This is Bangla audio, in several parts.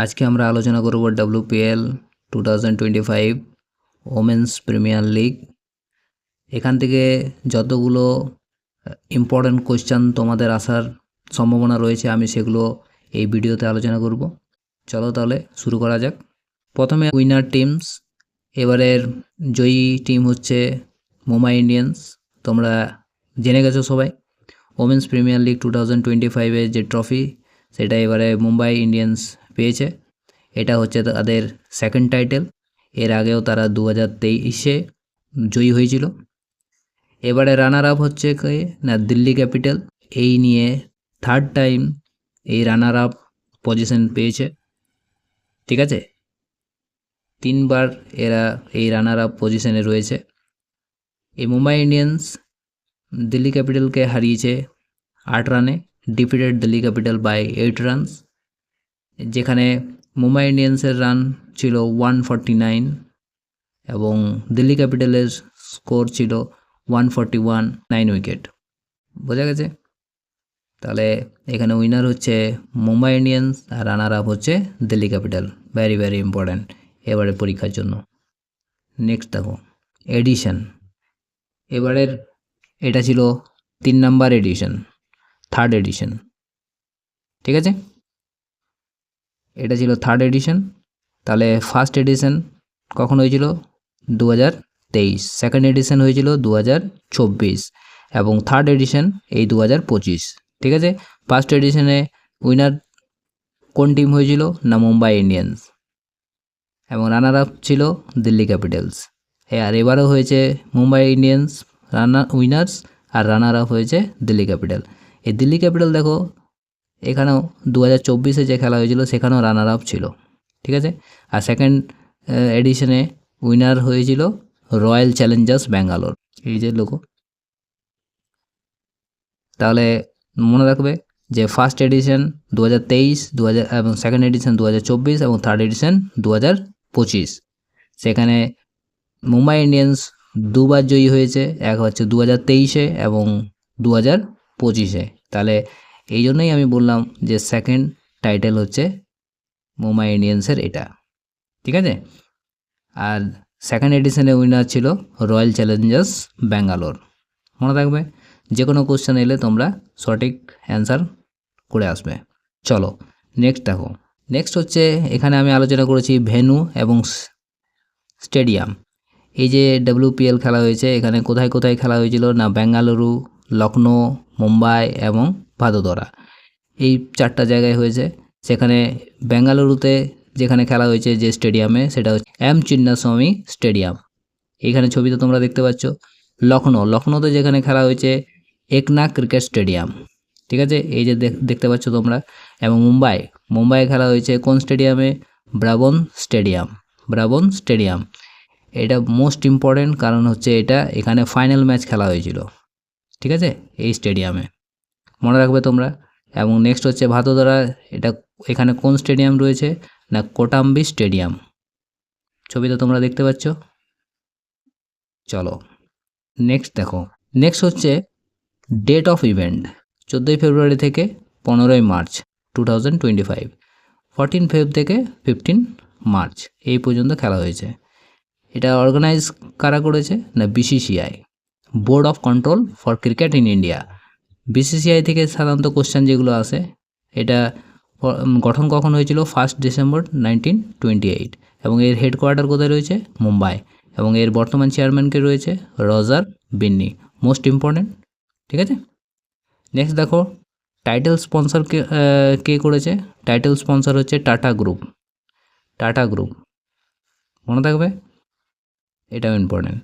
আজকে আমরা আলোচনা করব WPL 2025 ওমেন্স প্রিমিয়ার লিগ। এখান থেকে যতগুলো ইম্পর্ট্যান্ট কোয়েশ্চেন তোমাদের আসার সম্ভাবনা রয়েছে আমি সেগুলো এই ভিডিওতে আলোচনা করব। চলো তাহলে শুরু করা যাক। প্রথমে উইনার টিমস। এবারের জয়ী টিম হচ্ছে মুম্বাই ইন্ডিয়ান্স। তোমরা জেনে গেছো সবাই, ওমেন্স প্রিমিয়ার লিগ 2025-এর যে ট্রফি সেটা এবারে মুম্বাই ইন্ডিয়ান্স পেয়েছে। এটা হচ্ছে তাদের সেকেন্ড টাইটেল। এর আগেও তারা 2023-এ জয়ী হয়েছিল। এবারে রানার আপ হচ্ছে কে না, দিল্লি ক্যাপিটাল। এই নিয়ে থার্ড টাইম এই রানার আপ পজিশন পেয়েছে। ঠিক আছে, তিনবার এরা এই রানার আপ পজিশনে রয়েছে। এই মুম্বাই ইন্ডিয়ান্স দিল্লি ক্যাপিটালকে হারিয়েছে 8 রানে, defeated Delhi capital by 8 runs, যেখানে মুম্বাই ইন্ডিয়ান্সের রান ছিল 149 এবং দিল্লি ক্যাপিটালের স্কোর ছিল 141, 9 উইকেট। বোঝা গেছে? তাহলে এখানে উইনার হচ্ছে মুম্বাই ইন্ডিয়ান্স আর রানার আপ হচ্ছে Delhi capital. Very very important এবারে পরীক্ষার জন্য। নেক্সট দেখো এডিশন। এবারের এটা ছিল 3 নাম্বার এডিশন, থার্ড এডিশন। ঠিক আছে, এটা ছিল থার্ড এডিশন। তাহলে ফার্স্ট এডিশন কখন হয়েছিল? 2023। সেকেন্ড এডিশন হয়েছিল 2024 এবং থার্ড এডিশন এই 2025। ঠিক আছে, ফার্স্ট এডিশনে উইনার কোন টিম হয়েছিল না, মুম্বাই ইন্ডিয়ান্স, এবং রানার আপ ছিল দিল্লি ক্যাপিটালস। আর এবারও হয়েছে মুম্বাই ইন্ডিয়ান্স উইনার্স আর রানার আপ হয়েছে দিল্লি ক্যাপিটাল। এই দিল্লি ক্যাপিটাল দেখো এখানেও 2024-এ যে খেলা হয়েছিল সেখানেও রানার আপ ছিল। ঠিক আছে, আর সেকেন্ড এডিশনে উইনার হয়েছিল রয়্যাল চ্যালেঞ্জার্স ব্যাঙ্গালোর, এই যে লোগো। তাহলে মনে রাখবে যে ফার্স্ট এডিশন 2023, এবং সেকেন্ড এডিশন 2024 এবং থার্ড এডিশন 2025। সেখানে মুম্বাই ইন্ডিয়ান্স দুবার জয়ী হয়েছে, এক হচ্ছে 2023-এ এবং 2025-এ। তাহলে এই জন্যই আমি বললাম যে সেকেন্ড টাইটেল হচ্ছে মুম্বাই ইন্ডিয়ান্সের এটা। ঠিক আছে, আর সেকেন্ড এডিশনে উইনার ছিল রয়্যাল চ্যালেঞ্জার্স ব্যাঙ্গালোর। মনে থাকবে, যে কোনো কোশ্চেন এলে তোমরা সঠিক অ্যান্সার করে আসবে। চলো নেক্সট দেখো। নেক্সট হচ্ছে এখানে আমি আলোচনা করেছি ভেন্যু এবং স্টেডিয়াম। এই যে WPL খেলা হয়েছে এখানে কোথায় কোথায় খেলা হয়েছিল না, বেঙ্গালুরু, লখনৌ, মুম্বাই এবং ভাদোদরা, এই 4টা জায়গায় হয়েছে। সেখানে বেঙ্গালুরুতে যেখানে খেলা হয়েছে যে স্টেডিয়ামে সেটা হচ্ছে এম চিন্নাস্বামী স্টেডিয়াম, এখানে ছবিতে তোমরা দেখতে পাচ্ছ। লখনৌতে যেখানে খেলা হয়েছে একনা ক্রিকেট স্টেডিয়াম। ঠিক আছে, এই যে দেখতে পাচ্ছ তোমরা। এবং মুম্বাইয়ে খেলা হয়েছে কোন স্টেডিয়ামে? Brabourne stadium. এটা মোস্ট ইম্পর্টেন্ট, কারণ হচ্ছে এখানে ফাইনাল ম্যাচ খেলা হয়েছিল। ঠিক আছে, এই স্টেডিয়ামে মনে রাখবে তোমরা। এবং নেক্সট হচ্ছে ভাদোদরা, এখানে কোন স্টেডিয়াম রয়েছে না, কোটাম্বি স্টেডিয়াম, ছবিতে তোমরা দেখতে পাচ্ছ। চলো নেক্সট দেখো। নেক্সট হচ্ছে ডেট অফ ইভেন্ট। 14 ফেব্রুয়ারি থেকে 15 মার্চ 2025, 14 ফেব্রুয়ারি থেকে 15 মার্চ এই পর্যন্ত খেলা হয়েছে। এটা অর্গানাইজ কারা করেছে না, BCCI, board of control for cricket in India. BCCI থেকে সাধারণত কোশ্চেন যেগুলো আসে, এটা গঠন কখন হয়েছিল? 1 ডিসেম্বর 1928 এবং এর হেডকোয়ার্টার কোথায় রয়েছে? মুম্বাই, এবং এর বর্তমান চেয়ারম্যানকে রয়েছে রজার বিন্নি। Most important. ঠিক আছে, নেক্সট দেখো টাইটেল স্পন্সর কে করেছে? টাইটেল স্পন্সর হচ্ছে টাটা গ্রুপ, মনে থাকবে, এটাও ইম্পর্টেন্ট।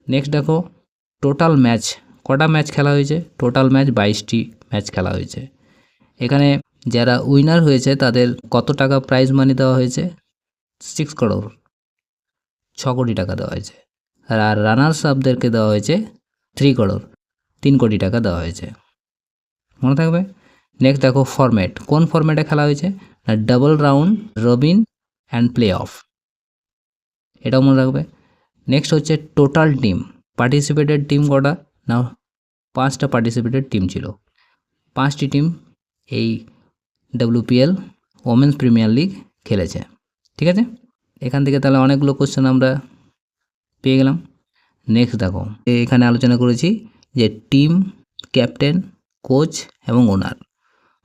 নেক্সট দেখো টোটাল ম্যাচ, কটা ম্যাচ খেলা হয়েছে? টোটাল ম্যাচ 22টি ম্যাচ খেলা হয়েছে। এখানে যারা উইনার হয়েছে তাদের কত টাকা প্রাইজ মানি দেওয়া হয়েছে? 6 করোড়, 6 কোটি টাকা দেওয়া হয়েছে। আর রানার্স আপদেরকে দেওয়া হয়েছে 3 করোড়, 3 কোটি টাকা দেওয়া হয়েছে। মনে থাকবে। নেক্সট দেখো ফরম্যাট, কোন ফরম্যাটে খেলা হয়েছে না, double round robin and play of, এটাও মনে রাখবে। নেক্সট হচ্ছে টোটাল টিম, পার্টিসিপেটেড টিম কটা না, 5টা পার্টিসিপেটেড টিম ছিল। 5টি টিম এই WPL ওমেন্স প্রিমিয়ার লিগ খেলেছে। ঠিক আছে, এখান থেকে তাহলে অনেকগুলো কোশ্চেন আমরা পেয়ে গেলাম। নেক্সট দেখো, এখানে আলোচনা করেছি যে টিম, ক্যাপ্টেন, কোচ এবং ওনার।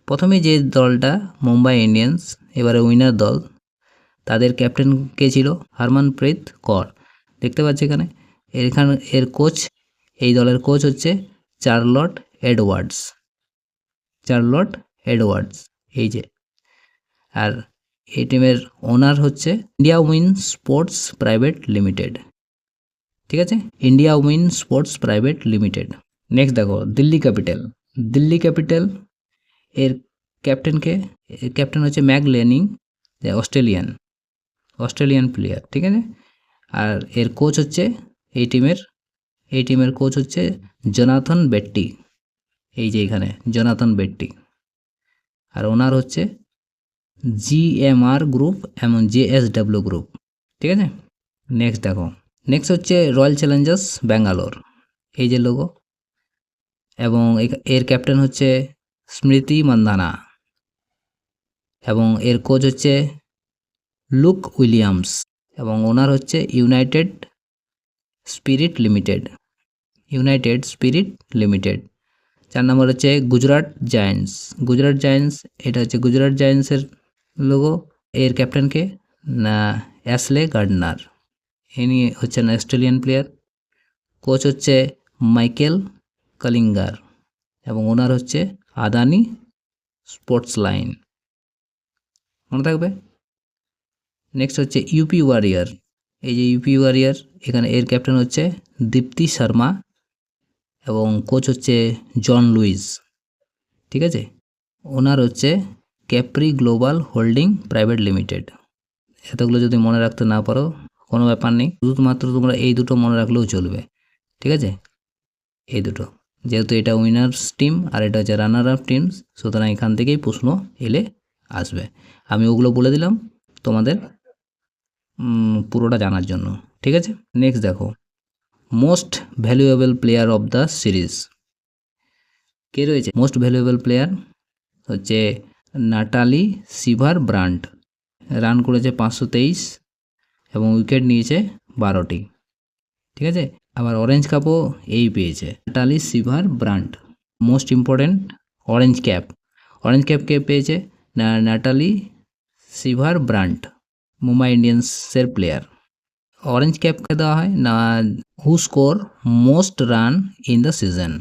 প্রথমে যে দলটা মুম্বাই ইন্ডিয়ান্স, এবারে উইনার দল, তাদের ক্যাপ্টেন কে ছিল? হরমনপ্রীত কৌর। দেখতে পাচ্ছি এখানে এর কোচ, এই দলের কোচ হচ্ছে চার্লট এডওয়ার্ডস, এই যে। আর এই টিমের ওনার হচ্ছে India win sports private limited. ঠিক আছে, India win sports private limited. Next দেখো দিল্লি ক্যাপিটাল, এর ক্যাপ্টেন হচ্ছে ম্যাক লেনিং, অস্ট্রেলিয়ান প্লেয়ার। ঠিক আছে, আর এর কোচ হচ্ছে এই টিমের কোচ হচ্ছে জোনাথন বেট্টি, এই যে এখানে জোনাথন বেট্টি। আর ওনার হচ্ছে জিএমআর গ্রুপ এবং জেএসডব্লিউ গ্রুপ। ঠিক আছে, নেক্সট দেখো, নেক্সট হচ্ছে রয়্যাল চ্যালেঞ্জার্স ব্যাঙ্গালোর, এই যে লোগো, এবং এর ক্যাপ্টেন হচ্ছে স্মৃতি মান্ধানা, এবং এর কোচ হচ্ছে লুক উইলিয়ামস, এবং ওনার হচ্ছে ইউনাইটেড স্পিরিট লিমিটেড। 4 নম্বর হচ্ছে গুজরাট জায়ান্টস, এটা হচ্ছে গুজরাট জায়ান্টসের লোগো। এর ক্যাপ্টেনকে না অ্যাশলে গার্ডনার, ইনি হচ্ছেন অস্ট্রেলিয়ান প্লেয়ার। কোচ হচ্ছে মাইকেল কালিঙ্গার, এবং ওনার হচ্ছে আদানি স্পোর্টস লাইন, মনে থাকবে। নেক্সট হচ্ছে ইউপি ওয়ারিয়র, এই যে ইউপি ওয়ারিয়র, এখানে এর ক্যাপ্টেন হচ্ছে দীপ্তি শর্মা, এবং কোচ হচ্ছে জন লুইস। ঠিক আছে, ওনার হচ্ছে Capri global holding private limited. এতগুলো যদি মনে রাখতে না পারো কোনো ব্যাপার নেই, শুধুমাত্র তোমরা এই দুটো মনে রাখলেও চলবে। ঠিক আছে, এই দুটো, যেহেতু এটা উইনার্স টিম আর এটা হচ্ছে রানার আপ টিমস, সুতরাং এখান থেকেই প্রশ্ন এলে আসবে। আমি ওগুলো বলে দিলাম তোমাদের পুরোটা জানার জন্য। ঠিক আছে, নেক্সট দেখো, most valuable player of the series কে রয়েছে? মোস্ট ভ্যালুয়েবল প্লেয়ার হচ্ছে নাটালি সিভার ব্রান্ড, রান করেছে 523 এবং উইকেট নিয়েছে 12টি। ঠিক আছে, আবার অরেঞ্জ কাপও এই পেয়েছে Natalie Sciver Brunt. Most important orange cap কে পেয়েছে? নাটালি সিভার ব্রান্ড, মুম্বাই ইন্ডিয়ান্সের প্লেয়ার। অরেঞ্জ ক্যাপকে দেওয়া হয় না who score most run in the season.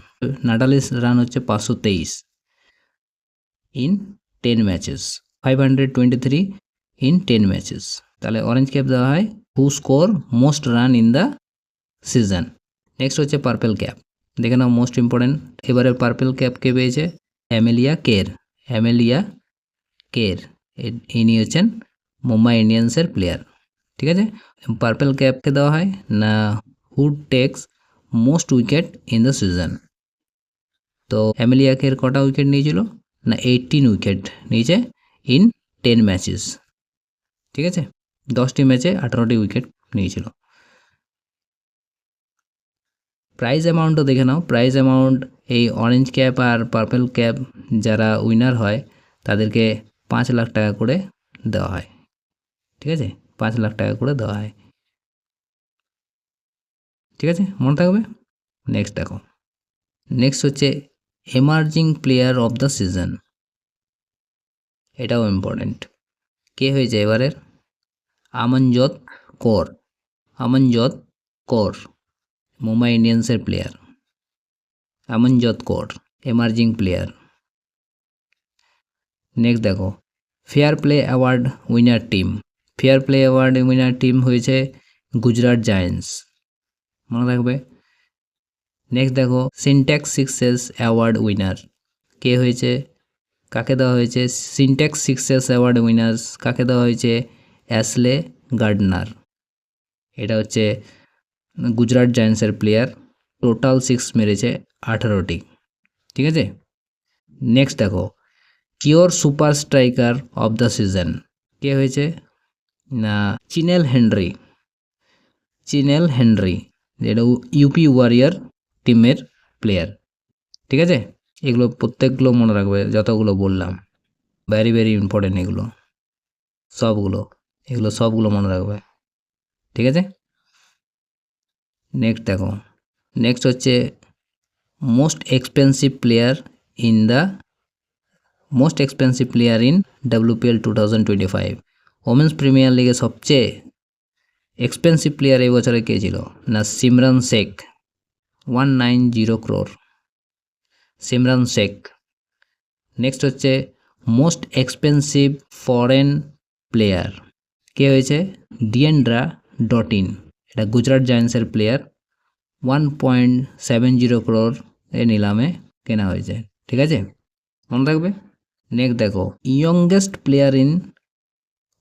Natalie's run হচ্ছে 523 ইন 10 ম্যাচেস, 523 ইন 10 ম্যাচেস। তাহলে অরেঞ্জ ক্যাপ দেওয়া হয় who score most run in the season. Next হচ্ছে পার্পেল ক্যাপ, দেখে নাও মোস্ট ইম্পর্টেন্ট। এবারে পার্পেল ক্যাপ কে পেয়েছে? অ্যামেলিয়া কের, ইনি হচ্ছেন মুম্বাই ইন্ডিয়ান্সের প্লেয়ার। ঠিক আছে, পার্পেল ক্যাপকে দেওয়া হয় না হু text most wicket in the season. তো অ্যামেলিয়া কের কটা উইকেট নিয়েছিল? না 18 উইকেট নিয়েছে ইন 10 ম্যাচেস। ঠিক আছে, 10টি ম্যাচে 18টি উইকেট নিয়েছিল। প্রাইজ অ্যামাউন্টও দেখে নাও। প্রাইজ অ্যামাউন্ট এই অরেঞ্জ ক্যাপ আর পার্পেল ক্যাপ যারা উইনার হয় তাদেরকে 5 লাখ টাকা করে দেওয়া হয়। ঠিক আছে, 5 লাখ টাকা করে দেওয়া হয়। ঠিক আছে, মনে থাকবে। নেক্সট দেখো, নেক্সট হচ্ছে emerging player of the season, এটাও ইম্পর্টেন্ট। কে হয়েছে এবারের? আমনজোত কৌর, মুম্বাই ইন্ডিয়ান্সের player. Amanjot Kaur emerging player. Next দেখো, fair play award winner team হয়েছে গুজরাট জায়ান্টস, মনে রাখবে। নেক্সট দেখো, সিনট্যাক্স সিক্সেস অ্যাওয়ার্ড উইনার কে হয়েছে? কাকে দেওয়া হয়েছে? সিনট্যাক্স সিক্সেস অ্যাওয়ার্ড উইনার্স কাকে দেওয়া হয়েছে? অ্যাশলে গার্ডনার, এটা হচ্ছে গুজরাট জায়ান্টসের প্লেয়ার। টোটাল 6 মেরেছে 18টি। ঠিক আছে, নেক্সট দেখো, কিওর super striker of the season কে হয়েছে? না চিনেল হেনরি, যেটা ইউপি ওয়ারিয়র টিমের প্লেয়ার। ঠিক আছে, এগুলো প্রত্যেকগুলো মনে রাখবে, যতগুলো বললাম ভেরি ভেরি ইম্পর্টেন্ট এগুলো। এগুলো সবগুলো মনে রাখবে, ঠিক আছে। নেক্সট দেখো, নেক্সট হচ্ছে most expensive player in WPL 2025। Women's premier লিগে সবচেয়ে এক্সপেন্সিভ প্লেয়ার এই বছরে কে ছিল? না সিমরান শেখ, 190 crore, সিমরান শেখ। নেক্সট হচ্ছে মোস্ট এক্সপেন্সিভ ফরেন প্লেয়ার কে হয়েছে? ডিয়েন্ড্রা ডটিন, এটা গুজরাট জায়ান্টসের প্লেয়ার, 1.70 crore এ নিলামে কেনা হয়েছে, ঠিক আছে, মনে থাকবে। নেক্সট দেখো youngest player in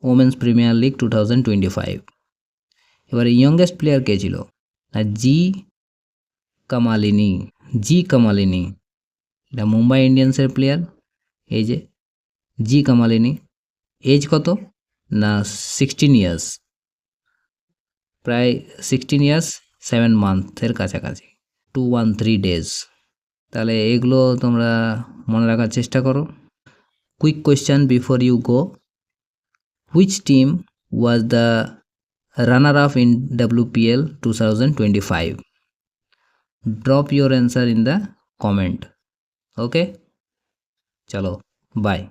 women's premier league 2025। এবারে ইয়ংগেস্ট প্লেয়ার কে ছিল? না জি কামালিনী, এটা মুম্বাই ইন্ডিয়ান্সের প্লেয়ার। এই যে জি কামালিনী, এজ কত? না 16 ইয়ার্স, প্রায় 16 ইয়ার্স 7 মান্থের কাছাকাছি, 213 days। তাহলে এগুলো তোমরা মনে রাখার চেষ্টা করো। Quick question before you go, which team was the runner up in WPL 2025? Drop your answer in the comment. Okay, chalo, bye.